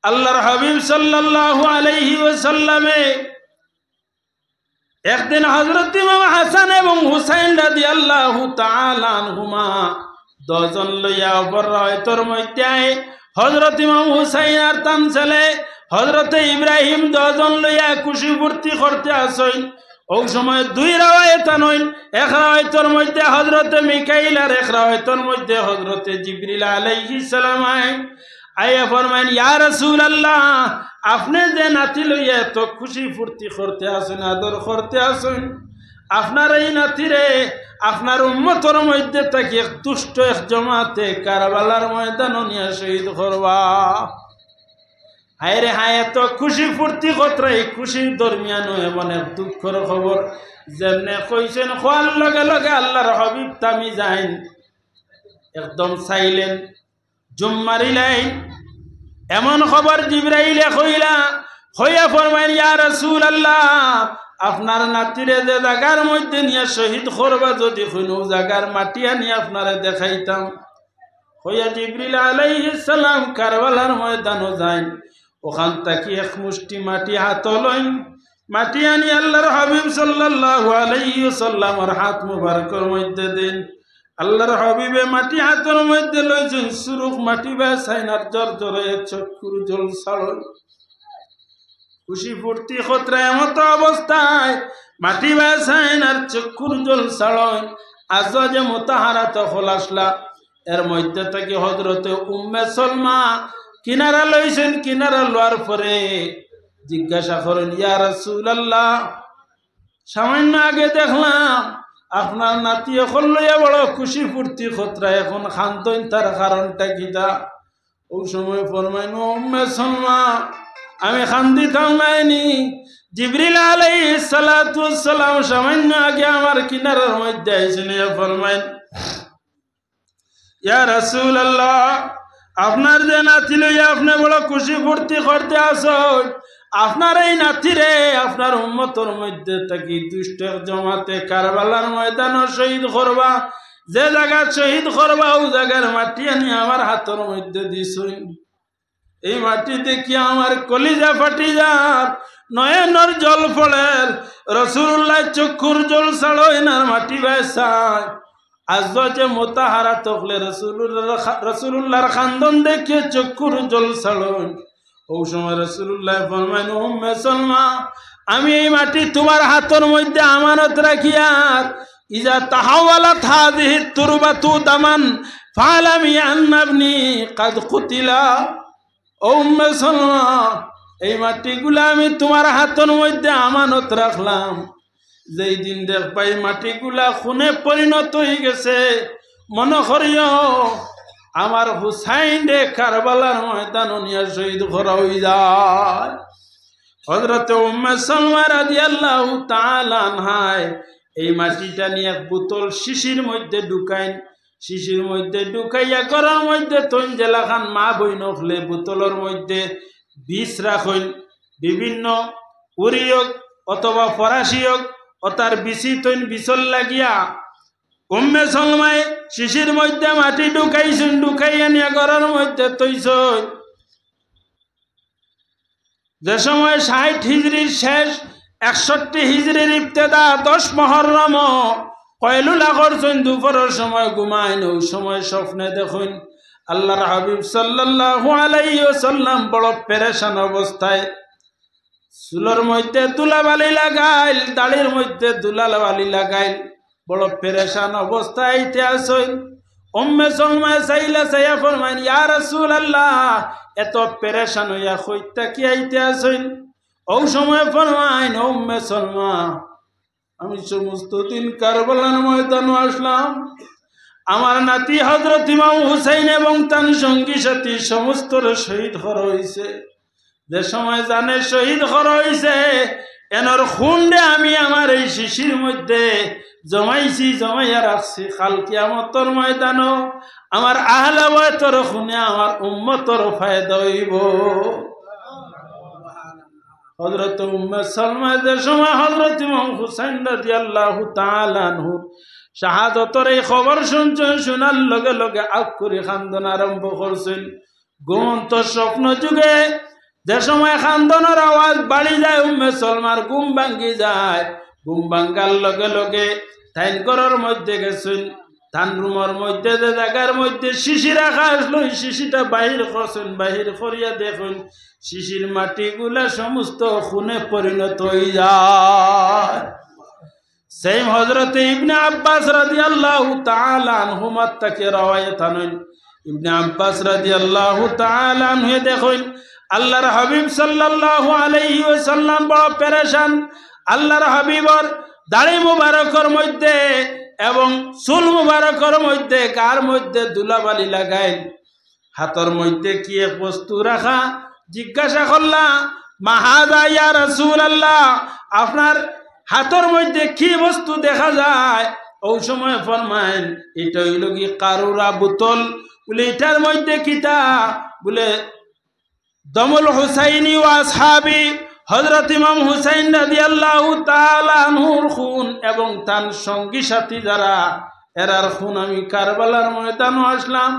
আল্লাহর হাবিব সাল্লাল্লাহু আলাইহি ওয়াসাল্লামে একদিন হযরত ইমাম হাসান এবং হুসাইন রাদিয়াল্লাহু তাআলা আনহুমা দুজন লইয়া বরায়তর মধ্যে হযরত ইমাম হুসাইন আর তার ছেলে হযরত ইব্রাহিম দুজন লইয়া খুশি ফুর্তি করতে আসেন। ওই সময় দুই রাওয়ায়াত নয়, এক রাওয়ায়াতের মধ্যে হযরত মিকাইল আর এক রাওয়ায়াতের মধ্যে হযরত জিবরিল আলাইহিস সালাম আয়া ফরমায়েন, ইয়া রাসূলুল্লাহ, আপনি যে নাতি লইয়া এত খুশি ফুর্তি করতে আসেন, আদর করতে আসেন, আপনার এই নাতিরে আপনার উম্মতের মধ্যে থেকে এক দুষ্ট এক জমাতে কারবালার ময়দানে নিয়ে শহীদ করবা। হায় রে হায়, এত খুশি ফুর্তি কতরা, এই খুশির দরমিয়ানও এমন এক দুঃখের খবর যেমনে কইছেন খোয়ার লগে লগে আল্লাহর হাবিব তামি যাইন একদম চাইলেন জুম মারিলেন। এমন খবর জিবরাইলে কইলা হইয়া ফরমাইন, ইয়া রাসূলুল্লাহ, আপনার নাতিরে যে জায়গার মধ্যে নিয়ে শহীদ করবা, যদি কোনো জায়গার মাটি আনি আপনারে দেখাইতাম। হইয়া জিবরিল আলাইহিস সালাম কারবালার ময়দানও যাইন, ওখান থেকে এক মুষ্টি মাটি হাত লইন, মাটি আনি আল্লাহর হাবিব সাল্লাল্লাহু আলাইহি ওয়াসাল্লামের হাত মুবারকের মধ্যে দেন। আল্লাহর হাবিবে মাটি হাতের মধ্যে লইছেন, সুরুখ মাটি বেসাইনার জর জরে চক্ষুর জল ছাড়ল। খুশি ফুর্তি খতরা এমত অবস্থায় মাটি বেসাইনার চক্ষুর জল ছাড়ল। আজ যে মোতাহারা তখন আসলা, এর মধ্যে থেকে হযরতে উম্মে সালমা কিনারা লইছেন। কিনারা লওয়ার পরে জিজ্ঞাসা করেন, ইয়া রাসূলুল্লাহ, সামান্য আগে দেখলাম আপনার নাতি এখন লইয়া বড় খুশি ফুর্তি খতরা, এখন খান্তইন, তার কারণটা কিটা? ওই সময় ফরমাইন, উম্মে সালমা, আমি খান্দিতাম নাইনি। জিবরিল আলাইহিস সালাতু ওয়াস সালাম সামান্য আগে আমার কিনারার মধ্যে আইছেন, ফরমাইন, ইয়া রাসূলুল্লাহ, আপনার যে নাতি লইয়া আপনি বড় খুশি ফুর্তি করতে আসেন, আপনার এই নাতিরে আপনার উম্মতের মধ্যে থাকি দুষ্ট জমাতে কারবালার ময়দানও শহীদ করবা। যে জায়গা শহীদ করবা ও জায়গার মাটি আনি আমার হাতের মধ্যে দিছুন। এই মাটি দেখি আমার কলিজা ফাটি যার, নয়নের জল পড়ে, রাসূলুল্লাহ চক্ষুর জল ছাড়ো, এনার মাটি বেসায়। আজ যে মোতাহারা তকলে রাসূলুল্লাহর খান্দন দেখে চক্ষুর জল ছাড়ো। ওই সময় রাসূলুল্লাহ ফরমাইন, উম্মে সালমা, আমি এই মাটি তোমার হাতের মধ্যে আমানত রাখিয়ার, ইজা তাহাওয়ালাত হাযিহি তুরবাতু দামান ফালামি আন্নাবনি কাদ কুতিলা। ও উম্মে সালমা, এই মাটিগুলা আমি তোমার হাতের মধ্যে আমানত রাখলাম। যেই দিন দেখবা এই মাটিগুলা খুনে পরিণত হয়ে গেছে, মনে করিও আমার হুসাইন রে কারবালার ময়দান নিয়ে শহীদ করা হয়ে যায়। হযরত উম্মে সালমা রাদিয়াল্লাহু তাআলা আনহা এই মাটিটা নিয়ে এক বোতল শিশির মধ্যে ঢুকাইন। শিশির মধ্যে ঢুকাইয়া ঘরের মধ্যে তৈন জেলাখান মা বইন হলে বোতলের মধ্যে বিষ রাখইন। বিভিন্ন উরিয়ক অথবা ফরাসিয়ক ও তার বিচি তৈন বিচল লাগিয়া উম্মে সালমায় শিশির মধ্যে মাটি ঢুকাইছেন, ঢুকাইয়া নিয়ে ঘরের মধ্যে তৈছন। যে সময় 60 হিজরির শেষ 61 হিজরির ইবতেদা 10 মুহররম কয়লুলা করছেন, দুপুরের সময় ঘুমাইন। ওই সময় স্বপ্নে দেখুন আল্লাহর হাবিব সাল্লাল্লাহু আলাইহি ওয়াসাল্লাম বড় পেরেশান অবস্থায়, চুলের মধ্যে দুলাবালি লাগাইল, দাড়ির মধ্যে দুলাবালি লাগাইল, বড় পেরেশান অবস্থায় আইতে আসেন। উম্মে সালমা চাইলা চাইয়া ফরমাইন, ইয়া রাসূলুল্লাহ, এত পেরেশান হইয়া কইতা কি আইতে আসেন? ওই সময় ফরমাইন, উম্মে সালমা, আমি সমস্ত দিন কারবালার ময়দানে আসলাম, আমার নাতি হযরত ইমাম হুসাইন এবং তার সঙ্গী সাথী সমস্ত শহীদ করা হয়েছে। যে সময় জানে শহীদ করা হয়েছে, এনর খুনরে আমি আমার এই শিশির মধ্যে জমাইছি, জমাইয়া রাখছি। কাল কিয়ামতের ময়দানও আমার আহলে বাইতের খুনে আমার উম্মতের ফায়দা হইব। হযরত উম্মে সালমা যে সময় হযরত ইমাম হুসাইন রাদিয়াল্লাহু তাআলা আনহু শাহাদাতের এই খবর শুনছেন, শোনার লগে লগে আগ করে কান্দন আরম্ভ করছেন। ঘুমন্ত স্বপ্ন যুগে যে সময় খান্দনের আওয়াজ বাড়ি যায় উম্মে সালমার ঘুম ভাঙ্গি যায়। ঘুম ভাঙ্গার লগে লগে তাইন ঘরের মধ্যে গেছেন, তান রুমের মধ্যে যে জায়গার মধ্যে শিশি রাখা আসলো, শিশিটা বাহির করছেন। বাহির করিয়া দেখুন শিশির মাটিগুলা সমস্ত খুনে পরিণত হয়ে যায়। সেই হযরতে ইবনে আব্বাস রাদিয়াল্লাহু তাআলা আনহুমা থেকে রওয়ায়াত আনেন। ইবনে আব্বাস রাদিয়াল্লাহু তাআলা আনহু দেখুন আল্লাহর হাবিব সাল্লাল্লাহু আলাইহি ওয়াসাল্লাম বড় পেরেশান। আল্লাহর হাবিবর দাড়ি মুবারকের মধ্যে এবং চুল মুবারকের মধ্যে কার মধ্যে ধুলাবালি লাগাইল, হাতের মধ্যে কি এক বস্তু রাখা। জিজ্ঞাসা করলা মা হাযা ইয়া রাসূলুল্লাহ, আপনার হাতের মধ্যে কি বস্তু দেখা যায়? ওই সময় ফরমায়েন এটা হইল কি কারুরা বোতল। বলে এটার মধ্যে কিতা? বলে দমুল হুসাইনি ওয়া আসহাবি, হযরত ইমাম হুসাইন রাদিয়াল্লাহু তাআলা আনহুর খুন এবং তার সঙ্গী সাথী যারা এরার খুন। আমি কারবালার ময়দানে আসলাম,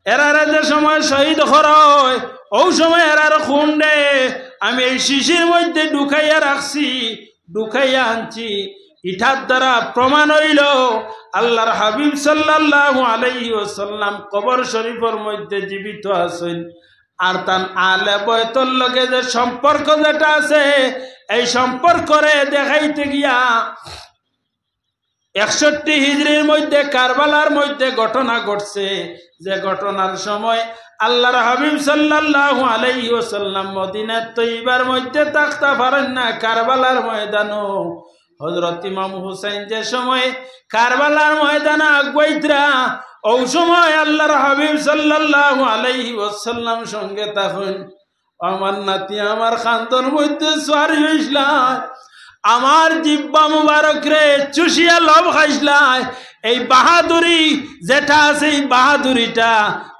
এরারে যে সময় শহীদ হয় ওই সময় এরার খুন রে আমি এই শিশির মধ্যে ঢুকাইয়া রাখছি, ঢুকাইয়া আনছি। ইটার দ্বারা প্রমাণ হইল আল্লাহর হাবিব সাল্লাল্লাহু আলাইহি ওয়াসাল্লাম কবর শরীফের মধ্যে জীবিত আছেন। আর তান আলে বয়তর লগে যে সম্পর্ক যেটা আছে এই সম্পর্করে দেখাইতে গিয়া 61 হিজরির মধ্যে কারবালার মধ্যে ঘটনা ঘটছে। যে ঘটনার সময় আল্লাহর হাবিব সাল্লাল্লাহু আলাইহি ওয়াসাল্লাম মদিনার তৈবার মধ্যে থাকতে পারেন না, কারবালার ময়দানও হযরত ইমাম হুসাইন যে সময় কারবালার ময়দানে আগুয়াইতরা ওই সময় আল্লাহর হাবিব সাল্লাল্লাহু আলাইহি ওয়াসাল্লাম সঙ্গে তখন আমার নাতি আমার খান্দর মধ্যে সওয়ারি হইছলাই, আমার জিব্বা মুবারক রে চুষিয়া লব খাইছলাই। এই বাহাদুরি যেটা আছে এই বাহাদুরিটা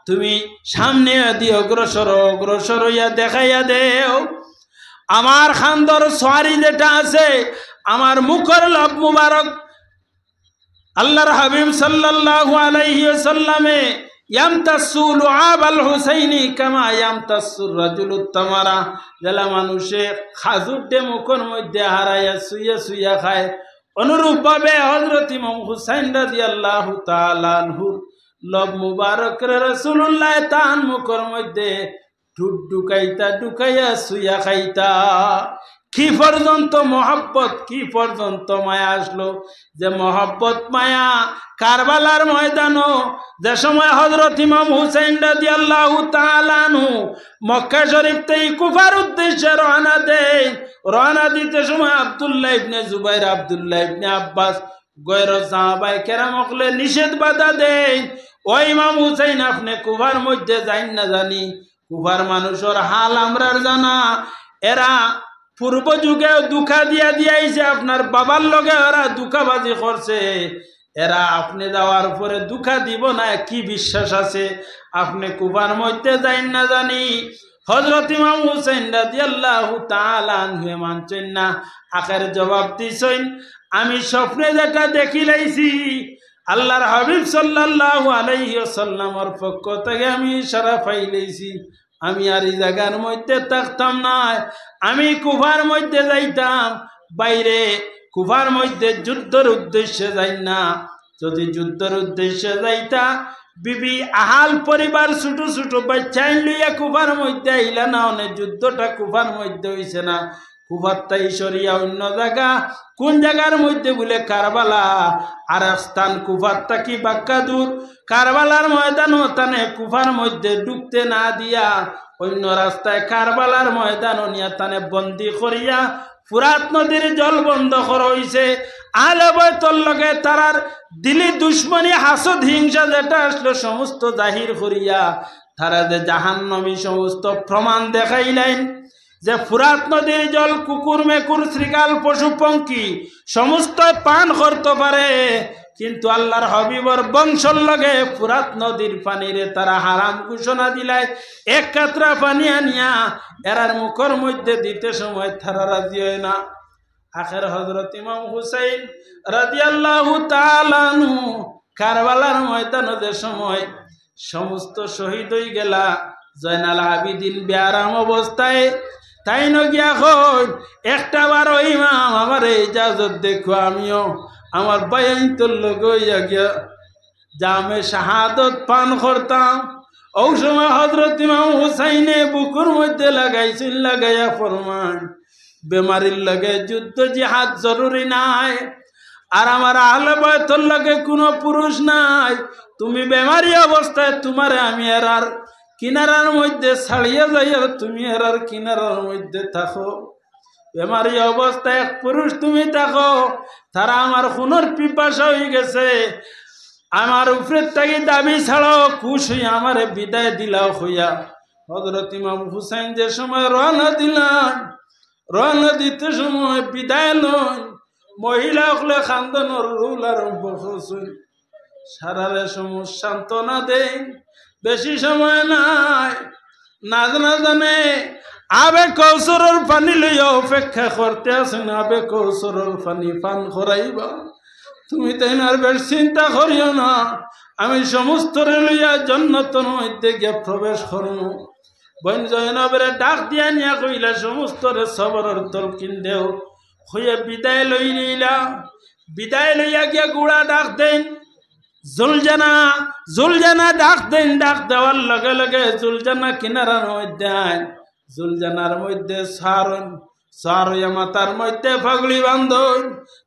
তুমি সামনে দিয়ে অগ্রসর অগ্রসর হইয়া দেখাইয়া দেও। আমার খান্দর সওয়ারি যেটা আছে আমার মুখের লব মুবারক আল্লাহর হাবিব সাল্লাল্লাহু আলাইহি ওয়াসাল্লামে ইয়ামতাসু লুআবাল হুসাইনি কামা ইয়ামতাসুর রাজুলুত তামারা, যারা মানুষে খাজুরটে মুখের মধ্যে হারাইয়া সুইয়া সুইয়া খায়, অনুরূপভাবে হযরত ইমাম হুসাইন রাদিয়াল্লাহু তাআলা আনহুর লব মুবারক রাসূলুল্লাহ তান মুখের মধ্যে ঠুট ঢুকাইতা ঢুকাইয়া সুইয়া খাইতা। কি পর্যন্ত মহব্বত, কি পর্যন্ত মায়া আসলো, যে মহব্বত মায়া কারবালার ময়দানও যে সময় হযরত ইমাম হুসাইন রাদিয়াল্লাহু তাআলা আনহু মক্কা শরীফ থেকে কুফার উদ্দেশ্যে রওনা দেয়। রওনা দিতে সময় আব্দুল্লাহ ইবনে জুবাইর, আব্দুল্লাহ ইবনে আব্বাস গয়র সাহাবায়ে কেরামকলে নিষেধ বাধা দেয়। ও ইমাম হুসাইন আপনি কুফার মধ্যে যাইন না, জানি কুফার মানুষের হাল আমরার জানা, এরা পূর্ব যুগে দুঃখা দিয়া দিয়াইছে, আপনার বাবার লগে ওরা দুঃখাবাজি করছে, এরা আপনি যাওয়ার পরে দুঃখা দিব না, কি বিশ্বাস আছে? আপনি কুফার মধ্যে যাইন না জানি। হযরত ইমাম হুসাইন রাদিয়াল্লাহু তাআলা আনহু মানছেন না, আখের জবাব দিছেন আমি স্বপ্নে যেটা দেখি লাইছি আল্লাহর হাবিব সাল্লাল্লাহু আলাইহি ওয়াসাল্লামের পক্ষ থেকে আমি ইশারা পাইলেছি, আমি আর এই জায়গার মধ্যে থাকতাম না, আমি কুফার মধ্যে যাইতাম। বাইরে কুফার মধ্যে যুদ্ধের উদ্দেশ্যে যাই না, যদি যুদ্ধের উদ্দেশ্যে যাইতা বিবি আহাল পরিবার ছোট ছোট বাচ্চা লইয়া কুফার মধ্যে আইলা না, অনেক যুদ্ধটা কুফার মধ্যে হইছে না, কুফার তাই সরিয়া অন্য জায়গা, কোন জায়গার মধ্যে বলে কারবালা, আর স্থান কুফার তাকি বাক্কা দূর, কারবালার ময়দানও তানে কুফার মধ্যে ঢুকতে না দিয়া অন্য রাস্তায় কারবালার ময়দানও নিয়া তানে বন্দি করিয়া ফুরাত নদীর জল বন্ধ করা হইছে। আহলে বাইতুর লগে তারার দিলি দুশ্মনী হাসদ হিংসা যেটা আসলো সমস্ত জাহির করিয়া তারা যে জাহান্নামী সমস্ত প্রমাণ দেখাইলেন, যে ফুরাত নদীর জল কুকুর মেকুর শ্রীকাল পশু পঙ্কি সমস্ত পান করতে পারে, কিন্তু আল্লাহর হাবিবর বংশর লগে ফুরাত নদীর পানিরে তারা হারাম ঘোষণা দিলায়। এক কাতরা পানি আনিয়া এরার মুখের মধ্যে দিতে সময় তারা রাজি হয় না। আখের হযরত ইমাম হুসাইন রাদিয়াল্লাহু তাআলা আনহু কারবালার ময়দানে যে সময় সমস্ত শহীদ হয়ে গেলা, জয়নাল আবিদিন বেআরাম অবস্থায় তাই নগিয়া কই একটা বার ইমাম আমার ইজাজত দেখো আমিও আমার বয়ান্তর লগইয়া গিয়া জামে শাহাদত পান করতাম। ওই সময় হযরত ইমাম হুসাইনে বুকুর মধ্যে লাগাইছিল, লাগাইয়া ফরমান বেমারির লগে যুদ্ধ জিহাদ জরুরি নাই, আর আমার আহলে বাইতুর লগে কোনো পুরুষ নাই। তুমি বেমারি অবস্থায় তোমারে আমি এরার কিনারার মধ্যে ছাড়িয়ে যাইয়া তুমি এরার কিনারার মধ্যে থাকো। বেমারি অবস্থায় এক পুরুষ তুমি থাকো, তারা আমার খুনের পিপাসা হয়ে গেছে, আমার উপরের থেকে দাবি ছাড়াও খুশ হইয়া আমার বিদায় দিলাও হইয়া। হযরত ইমাম হুসাইন যে সময় রওনা দিলেন, রওনা দিতে সময় বিদায় লই মহিলা হলে খান্দনের রুল আরম্ভ করছেন। সারারে সময় সান্ত্বনা দেন, বেশি সময় নাই, না জানে আবে কৌসরের পানি লইয়া অপেক্ষা করতে আছেন, আবে কৌসরের পানি পান করাইবা। তুমি তাই আর বেশ চিন্তা করিও না, আমি সমস্ত লইয়া জান্নাতের মধ্যে গিয়ে প্রবেশ করব। বোন জয়নবের ডাক দিয়া নিয়া কইলা সমস্ত সবরের তলকিন দেও হইয়া বিদায় লই নিলা। বিদায় লইয়া গিয়া গুড়া ডাক দেন জুলজানা, জুলজানা ডাক দেন। ডাক দেওয়ার লগে লগে জুলজানা কিনারার মধ্যে আইন, জুলজানার মধ্যে সারন সারইয়া মাথার মধ্যে ফাগলি বান্ধন,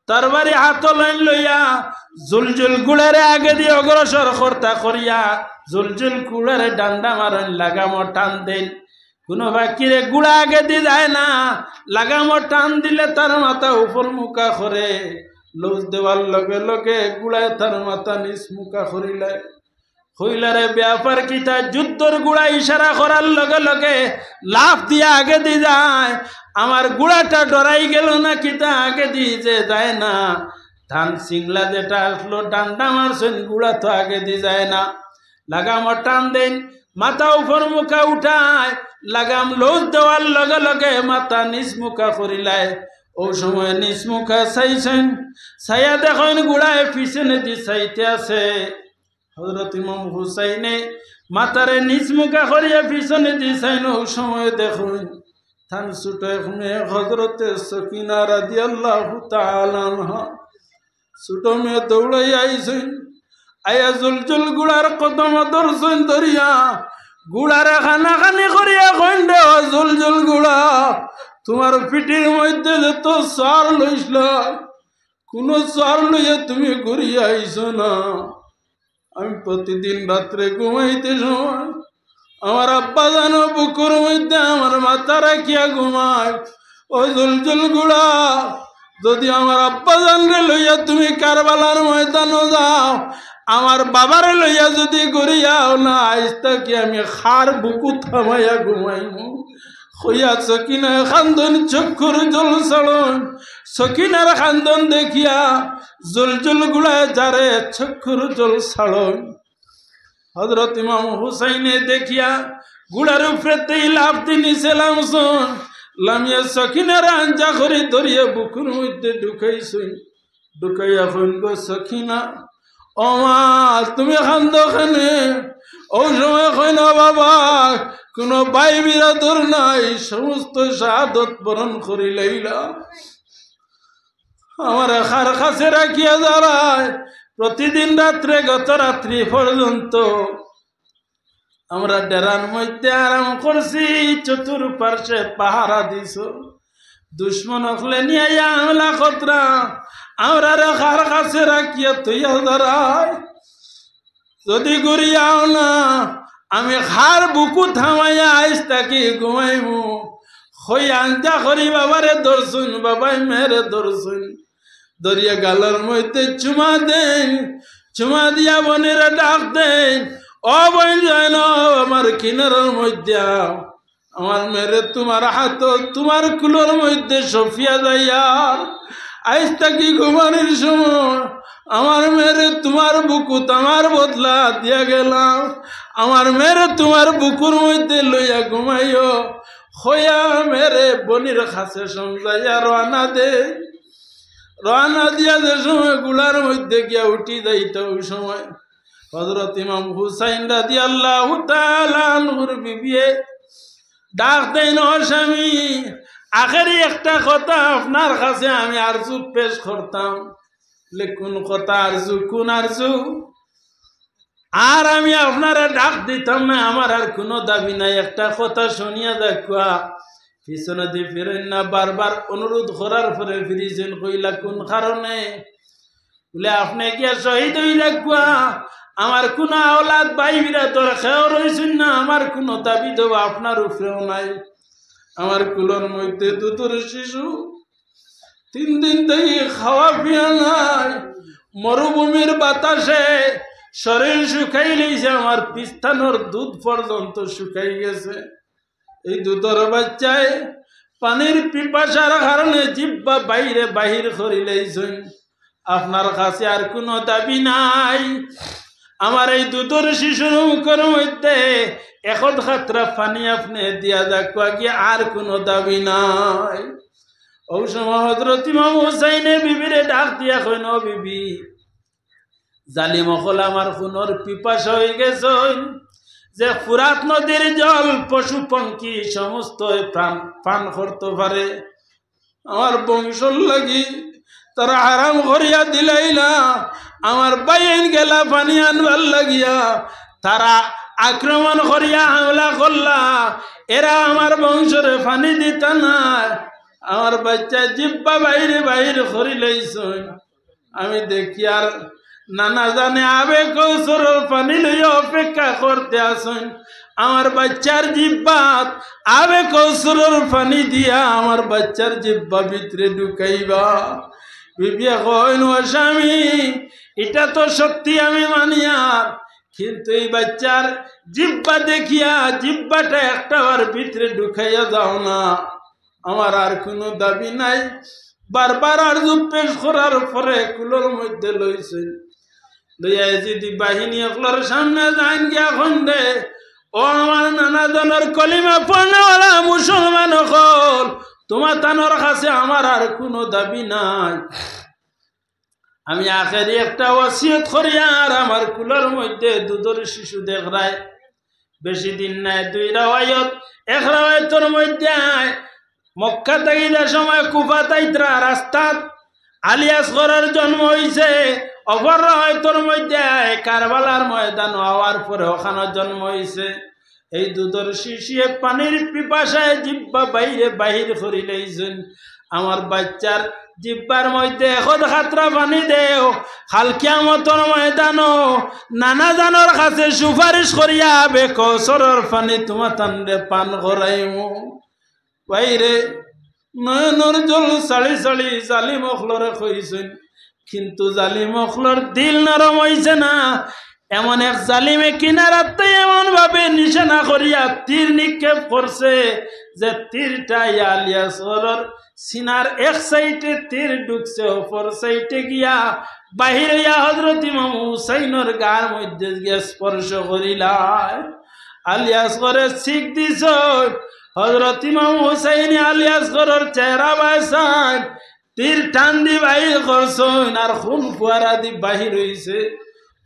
তরবারি হাত লাইন লইয়া জুলজুল গুড়ারে আগে দিয়ে অগ্রসর কর্তা করিয়া জুলজুল গুড়ারে ডান্ডা মারেন, লাগামো টান দেন। কোনো বাকিরে গুড়া আগে দিয়ে যায় না, লাগামো টান দিলে তার মাথা উপর মুখা করে, লুজ দেওয়ার লগে লগে গুড়ায় তার মাথা নিচ মুখা করিলে হইলারে ব্যাপার কিতা যুদ্ধর গুড়া ইশারা করার লগে লগে লাফ দিয়া আগে দিয়ে যায়। আমার গুড়াটা ডরাই গেল না কিতা আগে দিয়ে যে যায় না। ধান সিংলা যেটা আসলো ডান্ডা মারছেন, গুড়া তো আগে দিয়ে যায় না। লাগাম টান দেন, মাথা উপর মুখা উঠায়, লাগাম লোজ দেওয়ার লগে লগে মাথা নিচ মুখা করিলায়। ও সময় নিচ মুখা চাইছেন, ছাইয়া দেখেন গুড়ায় পিছনে দি চাইতে আছে। হযরত ইমাম হুসাইনে মাতারে নিচ মুখা করিয়া পিছনে দি চাইন। ও সময় দেখুন থান ছুটে মেয়ে হযরতে সকিনা রাদিয়াল্লাহু তাআলা আনহা ছুটো মেয়ে দৌড়াই আইছেন। আয়া জুলজুল গুড়ার কদম ধরছেন, ধরিয়া গুড়ারে খানাখানি করিয়া কইন দে জুলজুল গুড়া, তোমার পিঠির মধ্যে যত সার লইছিল, কোনো সার লইয়া তুমি ঘুরিয়া আইছো না। আমি প্রতিদিন রাত্রে ঘুমাইতে সময় আমার আব্বা জানো বুকুর মধ্যে আমার মাথা রাখিয়া ঘুমায়। ও জুলজুল গুড়া, যদি আমার আব্বা জানরে লইয়া তুমি কারবালার ময়দানও যাও, আমার বাবারে লইয়া যদি ঘুরিয়াও না আইস্তা কি আমি খার বুকু থামাইয়া ঘুমাইব। হইয়া সকিনা খান্দন চক্ষুর জল ছাড়ন, সকিনার খান্দন দেখিয়া জুলজুল গুড়া যারে চক্ষুর জল ছাড়ন। হযরত ইমাম হুসাইনে দেখিয়া গুড়ার উপরে লাভ দিয়ে নিছিলাম শোন, লামিয়া সকিনার আঞ্জা করে ধরিয়া বুকুর মধ্যে ঢুকাইছই। ঢুকাইয়া কইন গো সকিনা, ও মা তুমি খান্দ খানে? ও সময় কইন বাবা কোনো ভাই বিরাদর নাই, সমস্ত শাহাদত বরণ করি লইলা। আমার খার কাছে রাখিয়া দাঁড়ায় প্রতিদিন রাত্রে, গত রাত্রি পর্যন্ত আমরা ডেরার মধ্যে আরাম করছি, চতুর্পার্শ্বে পাহারা দিছ। দুশ্মন হলে নিয়ে আমলা খতরা আমরা খার কাছে রাখিয়া তুইয়া দাঁড়ায়। যদি ঘুরিয়াও না আমি খার বুকু থামাইয়া আইস তাকে ঘুমাইব। হই আঞ্জা করি বাবারে ধরছুন, বাবাই মেরে ধরছুন, দরিয়া গালার মধ্যে চুমা দেন, চুমা দিয়া বোনেরা ডাক দেন, ও বোন যায় না আমার কিনারের মধ্যে আমার মেরে তোমার হাত তোমার কুলোর মধ্যে সফিয়া যাইয়া আইস তাকি ঘুমানোর সময় আমার মেরে তোমার বুকু আমার বদলা দিয়া গেলাম। আমার মেরে তোমার বুকুর মধ্যে লইয়া ঘুমাইও। হইয়া মেরে বনির কাছে সমঝাইয়া রওনা দে। রওনা দিয়া যে সময় গুলার মধ্যে গিয়া উঠি যাইত, ওই সময় হযরত ইমাম হুসাইন রাদিয়াল্লাহু তাআলা আনহুর বিবিয়ে ডাক দেন, ও স্বামী, আখেরি একটা কথা আপনার কাছে আমি আরজু পেশ করতাম। কোন কথা আরজু? কোন আরজু? আর আমি আপনারা ডাক দিতাম না, আমার আর কোনো দাবি নাই, একটা কথা শুনিয়া দেখা। পিছনে দিয়ে ফিরেন না, বারবার অনুরোধ করার পরে ফিরিছেন। কইলা কোন কারণে? বলে আপনি কি শহীদ হই দেখা, আমার কোন আওলাদ ভাই বিরাতর খেয়েও রয়েছেন না, আমার কোনো দাবি দেওয়া আপনার উপরেও নাই। আমার কুলোর মধ্যে দুধের শিশু, 3 দিন থেকে খাওয়া পিয়া নাই, মরুভূমির বাতাসে শরীর শুকাই লেছে, আমার পিস্তানোর দুধ পর্যন্ত শুকাই গেছে। এই দুধের বাচ্চায় পানির পিপাসার কারণে জিহ্বা বাইরে বাহির করিলেছেন। আপনার কাছে আর কোনো দাবি নাই। আমার এই দুধের শিশুর মুখের মধ্যে এখন খাতরা পানি আপনি দিয়া দেখবা কি, আর কোনো দাবি নাই। ওই সময় হযরত ইমাম হুসাইনে বিবিরে ডাক দিয়া কইন, ও বিবি, জালিম হল আমার খুনের পিপাসা হয়ে গেছে, যে ফুরাত নদীর জল পশু পঙ্খী সমস্ত পান করতে পারে, আমার বংশর লাগি তারা আরাম করিয়া দিলাইলা। আমার বাইন গেলা পানি আনবার লাগিয়া তারা আক্রমণ করিয়া হামলা করলা, এরা আমার বংশরে পানি দিত না। আমার বাচ্চা জিব্বা বাইরে বাইরে করি লইছুন। আমি দেখি আর নানা জানে আবে কৌশলের পানি লইয়া অপেক্ষা করতে আসুন। আমার বাচ্চার জিব্বাত আবে কৌশলের পানি দিয়া আমার বাচ্চার জিব্বা ভিতরে ঢুকাইবা। বিবিয়া কইন, ও স্বামী, এটা তো সত্যি আমি মানি, আর কিন্তু এই বাচ্চার জিব্বা দেখিয়া জিব্বাটা একটাবার ভিতরে ঢুকাইয়া যাও না। আমার আর কোনো দাবি নাই। বারবার আরজু পেশ করার পরে কুলোর মধ্যে লইছেন, লইয়া যদি বাহিনী অকলার সামনে যাইন গিয়া খন্ডে, ও আমার নানা জনের কলিমা পড়নেওয়ালা মুসলমান হল, তোমার তানোর কাছে আমার আর কোনো দাবি নাই। আমি আখেরি একটা ওসিয়ত করি, আর আমার কুলোর মধ্যে দুধের শিশু দেখরায়। বেশি দিন নাই, 2 রাওয়ায়ত। 1 রাওয়ায়তের মধ্যে মক্কা থেকে যে সময় কুফা তাইত্রা রাস্তাত আলী আসগরের জন্ম হয়েছে, অপর রাওয়ায়তের মধ্যে কারবালার ময়দান হওয়ার পরে ওখানে জন্ম হয়েছে। এই দুধের শিশিয়ে পানির পিপাসায় জিব্বা বাইরে বাহির করিলেছেন। আমার বাচ্চার জিব্বার মধ্যে এখন খাতরা পানি দেও, কাল কিয়ামতের ময়দানো নানা জানোর কাছে সুপারিশ করিয়া আবে কৌশলের পানি তোমার তান্ডে পান করাইমু। বাইরে নয়নর জল সাড়ি সাড়ি জালিম অখলরে কইছেন, কিন্তু জালিম অখলর দিল নরম হইছে না। এমন এক জালিমে কিনারাতে এমন ভাবে নিশানা করিয়া তীর নিক্ষেপ করছে, যে তীরটা আলিয়াসগরের সিনার এক সাইডে তীর ঢুকছে, অপর সাইডে গিয়া বাহির হইয়া হযরত ইমাম হুসাইনের গার মধ্যে গিয়া স্পর্শ করিলায়। আলিয়াসগরের শিখ দিছ, হযরত ইমাম হুসাইন আলিয়াসগরের চেহারা বাইসান, তীর টান দি বাহির করছেন, আর খুন ফুয়ারা দি বাহির হইছে।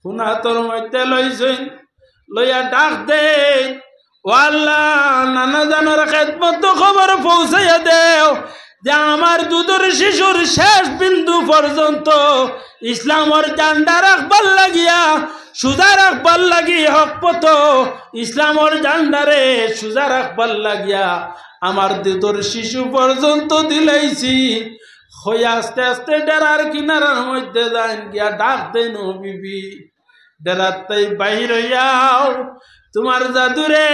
খুন হাতর মধ্যে লইছেন, লইয়া ডাক দেন, ও আল্লাহ, নানা জানোর খেদমত খবর পৌঁছাইয়া দেও যে আমার দুধের শিশুর শেষ বিন্দু পর্যন্ত ইসলামের জান্ডা রাখবার লাগিয়া, সুজা রাখবার লাগি, হক পথ ইসলামের জান্ডারে সুজা রাখবার লাগিয়া আমার দুধের শিশু পর্যন্ত দিলাইছি। হইয়া আস্তে আস্তে ডেরার কিনারার মধ্যে যান গিয়া ডাক দেন, ও বিবি, ডেরার তাই বাহির হইয়াও, তোমার জাদুরে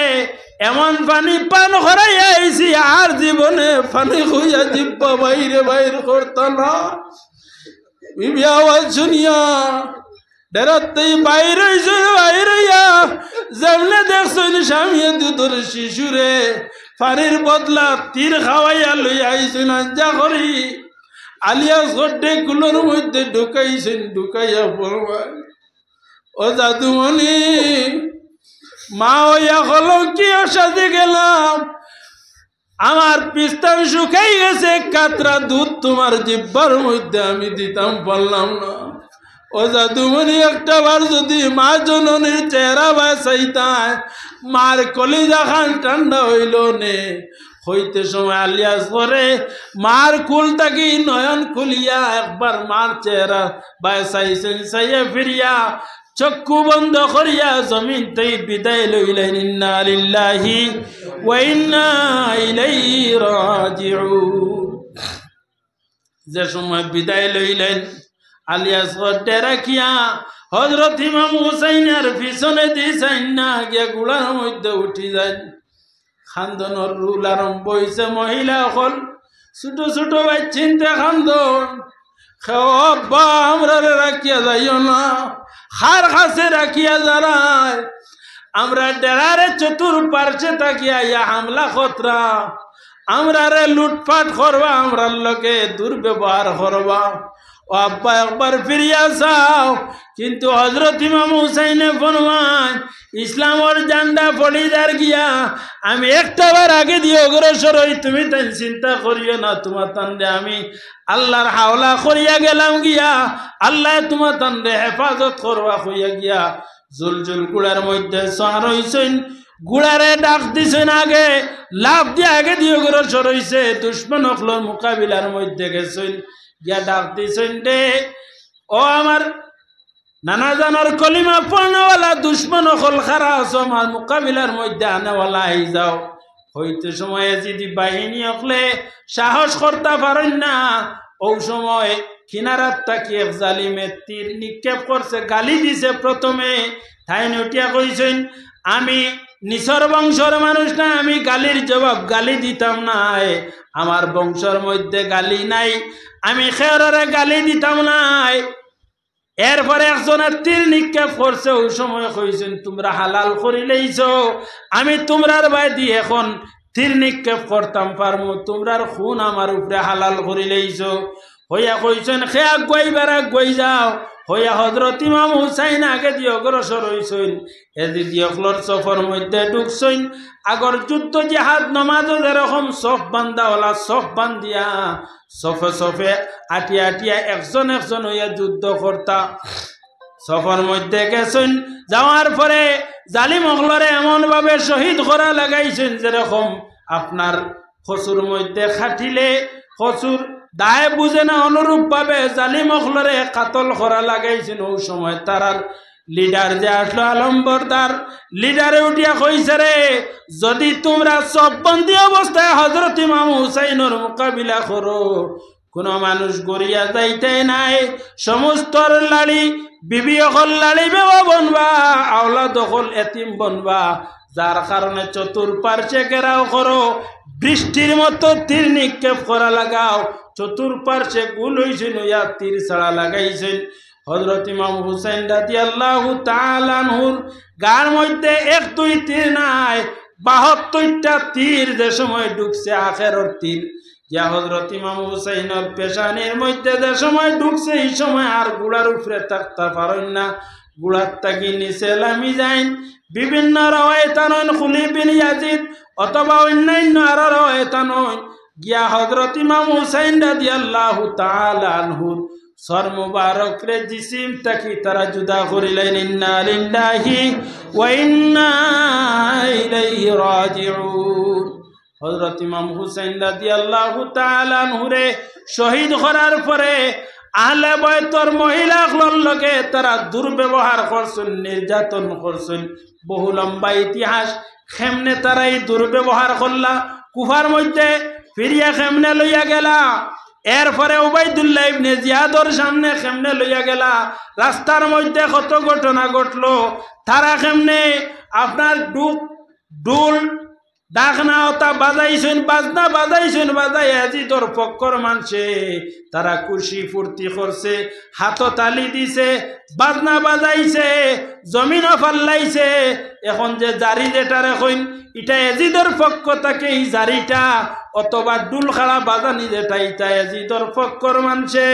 এমন পানি পান করাইয়া আইছি, আর জীবনে পানি হইয়া জিব্বা বাইরে বাইর করত না। বিবি আওয়াজ শুনিয়া ডেরার তাই বাইর হইছে, বাইর হইয়া যেমনে দেখছেন স্বামী দুধের শিশুরে পানির বদলা তীর খাওয়াইয়া লইয়া আইছেন আঞ্জা করি। আলিয়াসগড়ে কুলোর মধ্যে ঢুকাইছেন, ঢুকাইয়া বলবাই, ও জাদুমণি, মা হইয়া কলঙ্কির সাথে গেলাম, আমার পিস্তান শুকাই গেছে, কাতরা দুধ তোমার জিব্বার মধ্যে আমি দিতাম পারলাম না। ও জাদুমণি একটা বার যদি মা জননীর চেহারা বাঁচাইতায় মার কলিজা খান ঠান্ডা হইল নে হইতে সময় আলিয়াস করে মার কুল থাকি নয়ন খুলিয়া একবার মার চেহারা বাঁচাইছেন চাইয়া ফিরিয়া চক্ষু বন্ধ করিয়া জমিন তাই বিদায় লইলেন ইন্না লিল্লাহি ওয়া ইন্না ইলাইহি রাজিউন যে সময় বিদায় লইলেন আলিয়াস ডেরা কিয়া হযরত ইমাম হুসাইনের পিছনে দিছেন না গিয়া গুড়ার মধ্যে উঠি যায় খান্দনের রুল আরম্ভ হইছে মহিলা হল ছোট ছোট বাচ্চিনতে খান্দন আব্বা আমরা রাখিয়া যাইও না হার কাছে রাখিয়া যারায় আমরা ডেরারে চতুর্পার্শ্বে তাকিয়া ইয়া হামলা খতরা আমরা রে লুটপাট করবা আমরার লোকে দুর্ব্যবহার করবা ও আব্বা একবার ফিরিয়া যাও কিন্তু হযরত ইমাম হুসাইনে ফরমান ইসলামের জান্ডা পড়িদার গিয়া আমি একটাবার আগে দিয়ে অগ্রসর হই তুমি তাই চিন্তা করিও না তোমার তান্ডে আমি আল্লাহর হাওলা করিয়া গেলাম গিয়া আল্লাহ তোমার তান্ডে হেফাজত করবা হইয়া গিয়া জুলজুল গুড়ার মধ্যে সার হইছেন গুড়ারে ডাক দিছেন আগে লাভ দিয়ে আগে দিয়ে অগ্রসর হইছে দুশ্মন হকলোর মোকাবিলার মধ্যে গেছেন গিয়া ডাক দিছেন দে ও আমার নানা জানার কলিমা পড়নেওয়ালা দুশ্মন হল খারা আছো আমার মোকাবিলার মধ্যে আনেওয়ালা আই যাও হইতে সময় যদি বাহিনী হকলে সাহস করতে পারেন না ও সময় কিনারাত তাকিয়ে জালিমে তীর নিক্ষেপ করছে গালি দিছে প্রথমে তাই উঠিয়া কইছেন আমি নিসর বংশর মানুষ না আমি গালির জবাব গালি দিতাম না আমার বংশর মধ্যে গালি নাই আমি খেয়রে গালি দিতাম না এরপরে একজনের তীর নিক্ষেপ করছে ওই সময় কইছেন তোমরা হালাল করিলেইছ আমি তোমরার বাইদি এখন তীর নিক্ষেপ করতাম পারমু তোমরার খুন আমার উপরে হালাল করিলেইছ হইয়া কইছেন খে আগুয়াই বেড়া গই যাও হইয়া হযরত ইমাম হুসাইন আগে দিয়ে অগ্রসর হইছেন এদি অকলর সফর মধ্যে ঢুকছেন আগর যুদ্ধ জিহাদ নমাজ যেরকম সফ বান্দাওয়ালা সফ বান্দিয়া সফে সফে আটিয়া আটিয়া একজন একজন হইয়া যুদ্ধ করতা সফর মধ্যে গেছেন যাওয়ার পরে জালিম অকলরে এমন ভাবে শহীদ করা লাগাইছেন যেরকম আপনার খসুর মধ্যে খাটিলে খসুর দায় বুঝে না অনুরূপ ভাবে জালিম অকলরে কাতল করা লাগাইছেন ওই সময় তারার লিডার যে আসলো আলম্বরদার লিডারে উঠিয়া কইছে রে যদি তোমরা সব বন্দী অবস্থায় হযরত ইমাম হুসাইনের মোকাবিলা করো কোন মানুষ গড়িয়া যাইতে নাই সমস্ত লাড়ি বিবি অকল লাড়ি বেবা বনবা আওলাদ অকল এতিম বনবা যার কারণে চতুর্পার্শ্বে ঘেরাও করো বৃষ্টির মতো তীর নিক্ষেপ করা লাগাও চতুর্পার্শ্বে গুল হইছেন ইয়া তীর ছাড়া লাগাইছেন হযরত ইমাম হুসাইন রাদিয়াল্লাহু তাআলা আনহুর গার মধ্যে এক দুই তীর নাই ৭২টা তীর যে সময় ঢুকছে আখেরের তীর ইয়া হযরত ইমাম হুসাইনের পেশানির মধ্যে যে সময় ঢুকছে এই সময় আর গুড়ার উপরে থাকতে পারেন না গুড়ার তাকি নিচে লামি যায় বিভিন্ন রওয়ায়াতান খুলি বিন ইয়াজিদ অথবা অন্যান্য আর রওয়ায়াতান গিয়া হযরত ইমাম হুসাইন রাদিয়াল্লাহু তাআলা আনহুর সর মুবারক রে জিসিম তাকি তারা জুদা করিলেন ইন্না লিল্লাহি ওয়া ইন্না ইলাইহি রাজিউন হযরত ইমাম হুসাইন রাদিয়াল্লাহু তাআলা আনহুরে শহীদ করার পরে আহলে বাইতের মহিলাগুলোর লগে তারা দুর্ব্যবহার করছেন নির্যাতন করছেন বহু লম্বা ইতিহাস কেমনে তারা এই দুর্ব্যবহার করলা কুফার মধ্যে ফিরিয়া কেমনে লইয়া গেলা এরপরে উবাইদুল্লাহ ইবনে জিয়াদর সামনে কেমনে লইয়া গেলা রাস্তার মধ্যে কত ঘটনা ঘটলো তারা কেমনে আপনার ডুল ডাকনা ওটা বাজাইছেন বাজনা বাজাইছেন বাজাই আজি তোর পক্কর মানছে তারা খুশি ফুর্তি করছে হাত তালি দিছে বাজনা বাজাইছে জমিনও ফাল্লাইছে এখন যে জারি যেটা রেখইন এটা এজিদর পক্ষ থেকে এই জারিটা অথবা ডুল খাড়া বাজানি যেটা এটা এজিদর পক্কর মানছে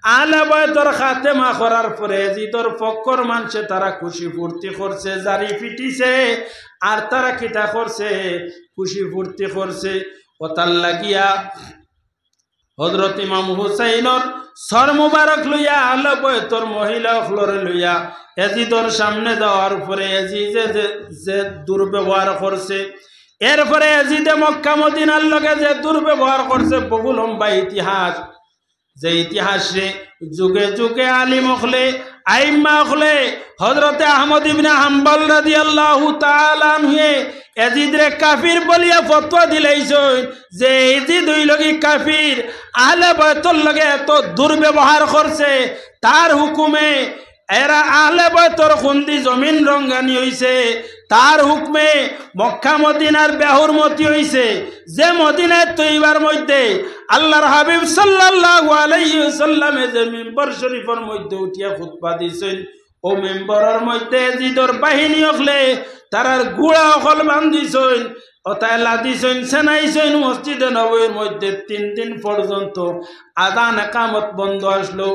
আহলে বাইতের খাতেমা করার পরে এজিদর পক্কর মানছে তারা খুশি ফুর্তি করছে জারি পিটিছে আর তারা কিতা করছে খুশি ফুর্তি করছে ওতার লাগিয়া হযরত ইমাম হুসাইনর সর মুবারক লইয়া আহলে বয়তর মহিলা হলরে লইয়া ইয়াজিদর সামনে যাওয়ার পরে ইয়াজিদে যে দুর্ব্যবহার করছে, এরপরে ইয়াজিদে মক্কা মদিনার লগে যে দুর্ব্যবহার করছে বহু লম্বা ইতিহাস, যে ইতিহাসে যুগে যুগে আলিম হলে আইম্মা হলে হযরতে আহমদ ইবনে হাম্বল রাদিয়াল্লাহু তাআলা আনহু ইয়াজিদরে কাফির বলিয়া ফতোয়া দিলাইছেন যে ইয়াজিদ হইল কি কাফির, আহলে বাইতুর লগে এত দুর্ব্যবহার করছে, তার হুকুমে এরা আহলে বাইতুর খুন্দি জমিন রঙ্গানি হইছে, তার হুকমে মক্কা মদিনার বেহুরমতি হইছে। যে মদিনায় তৈবার মধ্যে আল্লাহর হাবিব সাল্লাল্লাহু আলাইহি ওয়াসাল্লামে যে মিম্বর শরীফের মধ্যে উঠিয়া খুতবা দিছেন, ও মিম্বরের মধ্যে জিদর বাহিনী হলে তারার গুড়া অকল বান্ধিছেন, ওতায় লাদিছেন, সেনাইছেন মসজিদে নববীর মধ্যে 3 দিন পর্যন্ত আযান ইকামত বন্ধ আসলো।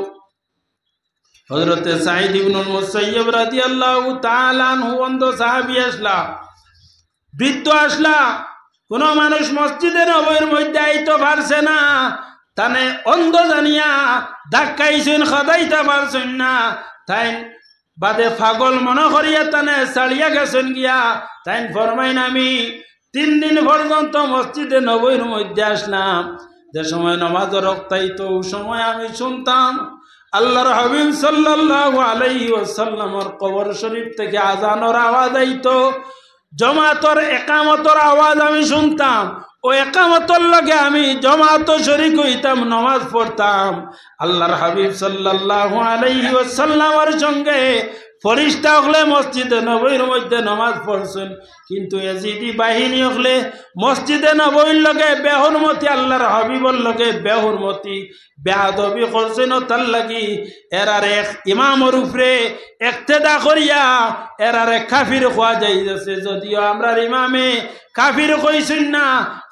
হযরতে সাঈদ ইবনুল মুসাইয়্যিব রাদিয়াল্লাহু তাআলা আনহু অন্ধ সাহাবী আসলা, বৃদ্ধ আসলা, কোন মানুষ মসজিদে নববীর মধ্যে আইতে পারছে না, তানে অন্ধ জানিয়া ধাক্কাইছেন, খদাইতে পারছেন না, তাই বাদে পাগল মনে করিয়া তানে ছাড়িয়া গেছেন গিয়া। তাই ফরমাইন আমি 3 দিন পর্যন্ত মসজিদে নববীর মধ্যে আসলাম, যে সময় নামাজ রক্তাইতো সময় আমি শুনতাম আল্লাহর হাবিব সাল্লাল্লাহু আলাইহি ওয়াসাল্লামের কবর শরীফ থেকে আজানের আওয়াজ আইতো, জমাতর একামতর আওয়াজ আমি শুনতাম, ও একামতর লগে আমি জমাত শরীক হইতাম, নামাজ পড়তাম। আল্লাহর হাবিব সাল্লাল্লাহু আলাইহি ওয়াসাল্লামের সঙ্গে ফরিস্তা হলে মসজিদে নববীর মধ্যে নামাজ পড়ছেন, কিন্তু ইয়াজিদি বাহিনী হলে মসজিদে নববীর লগে বেহুরমতি, আল্লাহর হাবিবর লগে বেহুরমতি বেয়াদবি করছেন, তার লাগি এরারে ইমামর উপরে ইক্তেদা করিয়া এরারে কাফির হওয়া যাইতেছে। যদিও আমরার ইমামে কাফির কইছেন না,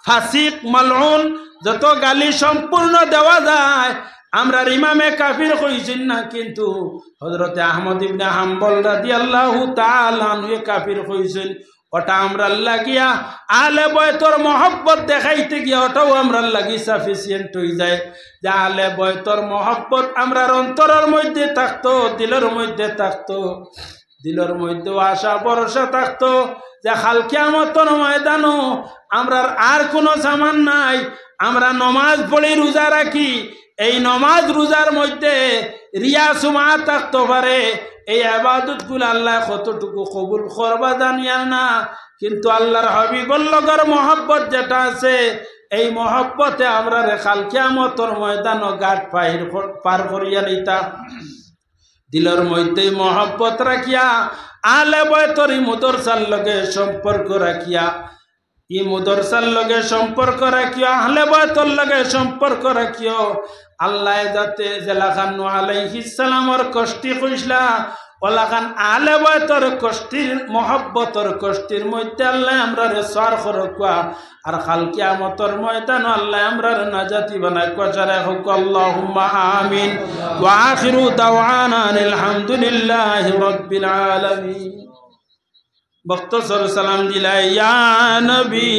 ফাসিক মালউন যত গালি সম্পূর্ণ দেওয়া যায় আমরার ইমামে কাফির কইছেন না, কিন্তু হযরতে আহমদ ইবনে হাম্বল রাদিয়াল্লাহু তাআলা আনহু কাফির কইছেন। ওটা আমরার লাগিয়া আহলে বয়তর মহব্বত দেখাইতে গিয়া ওটাও আমরার লাগি সাফিসিয়েন্ট হয়ে যায়, যে আহলে বয়তর মহব্বত আমরার অন্তরের মধ্যে থাকতো, দিলের মধ্যে থাকতো, দিলের মধ্যে আশা ভরসা থাকতো যে কাল কিয়ামতের ময়দানও আমরার আর কোনো সামান নাই, আমরা নমাজ পড়ি রোজা রাখি, এই নমাজ রোজার মধ্যে রিয়া সুমা থাকতে পারে, এই ইবাদত গুলো আল্লাহ কতটুকু কবুল করবা জানিয়া না, কিন্তু আল্লাহর হাবিবুর লগর মহব্বত যেটা আছে এই মহব্বতে আমরা কাল কিয়ামতের ময়দান ঘাট পার করিয়া নিতা। দিলের মধ্যে মহব্বত রাখিয়া আহলে বয়তর মুদরসার লগে সম্পর্ক রাখিয়া, ই মুদরসার লগে সম্পর্ক রাখিও, আহলে বয়তর লগে সম্পর্ক রাখিও। আল্লাহ যাতে জেলাখান আলাইহিস সালামর কষ্টি কইসলা ওলাখান আহলে বয়তর কষ্টির মহব্বতর কষ্টির মধ্যে আল্লাহ আমরারে সওয়ার করকুয়া, আর কাল কিয়ামতের ময়দান আল্লাহ আমরারে নাজাতি বানায় কসারে হোক। আল্লাহুম্মা আমিন। ওয়া আখিরু দাওয়ানা আলহামদুলিল্লাহি রাব্বিল আলামিন। বক্ত সর সালাম দিলা ইয়া নবী।